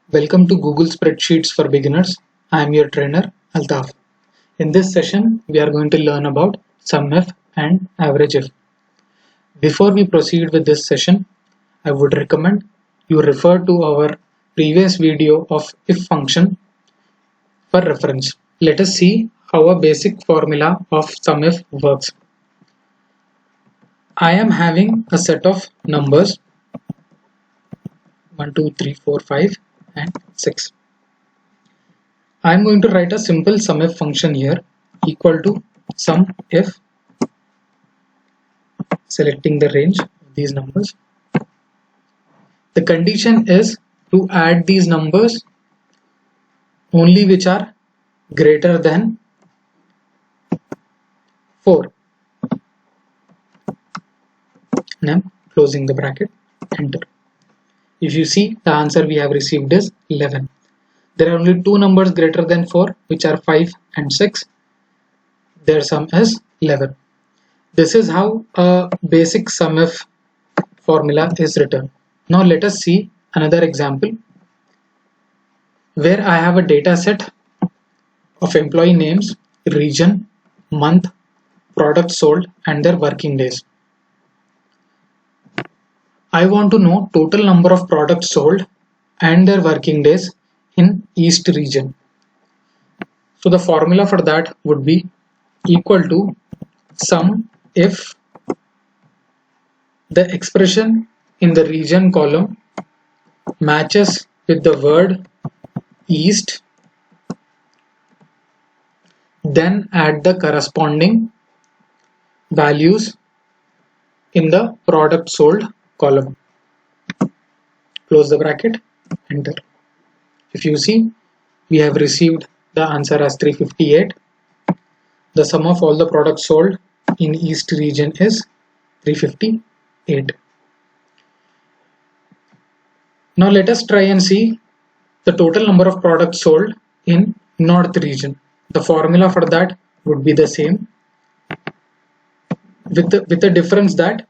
Welcome to Google Spreadsheets for Beginners. I am your trainer Altaf. In this session, we are going to learn about SUMIF and AVERAGEIF. Before we proceed with this session, I would recommend you refer to our previous video of if function for reference. Let us see how a basic formula of SUMIF works. I am having a set of numbers 1, 2, 3, 4, 5 and 6. I am going to write a simple SUMIF function here equal to SUMIF, selecting the range of these numbers. The condition is to add these numbers only which are greater than 4. And I'm closing the bracket, enter. If you see, the answer we have received is 11. There are only two numbers greater than 4, which are 5 and 6. Their sum is 11. This is how a basic SUMIF formula is written. Now let us see another example where I have a data set of employee names, region, month, products sold and their working days. I want to know total number of products sold and their working days in East region. So the formula for that would be equal to SUMIF the expression in the region column matches with the word East, then add the corresponding values in the product sold column. Close the bracket, enter. If you see, we have received the answer as 358. The sum of all the products sold in East region is 358. Now let us try and see the total number of products sold in North region. The formula for that would be the same, with the difference that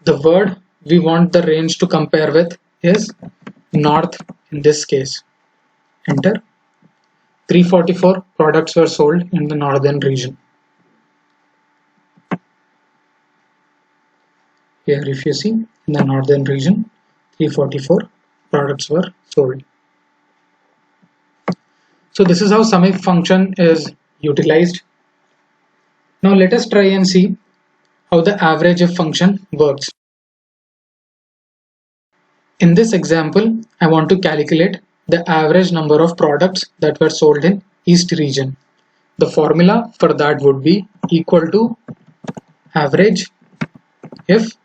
the word we want the range to compare with is North in this case. Enter. 344 products were sold in the northern region. Here if you see, in the northern region 344 products were sold. So this is how SUMIF function is utilized. Now let us try and see how the AVERAGEIF function works. In this example, I want to calculate the average number of products that were sold in East region. The formula for that would be equal to average if,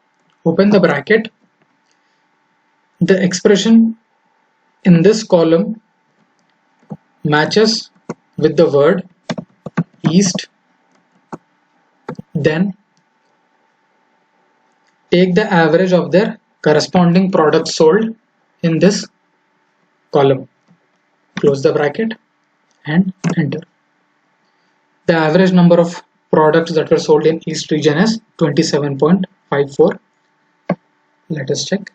open the bracket, the expression in this column matches with the word East, then take the average of their corresponding products sold in this column. Close the bracket and enter. The average number of products that were sold in East region is 27.54. Let us check.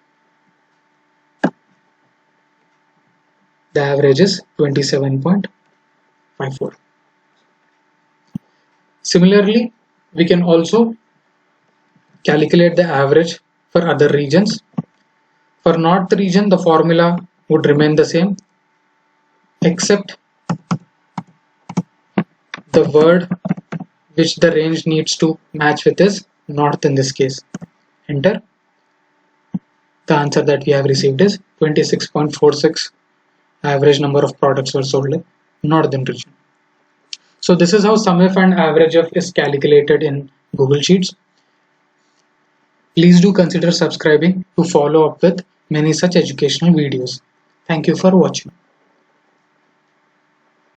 The average is 27.54. Similarly, we can also calculate the average for other regions. For North region, the formula would remain the same, except the word which the range needs to match with is North in this case. Enter. The answer that we have received is 26.46. Average number of products were sold in Northern region. So this is how SUMIF and AVERAGEIF is calculated in Google Sheets. Please do consider subscribing to follow up with many such educational videos. Thank you for watching.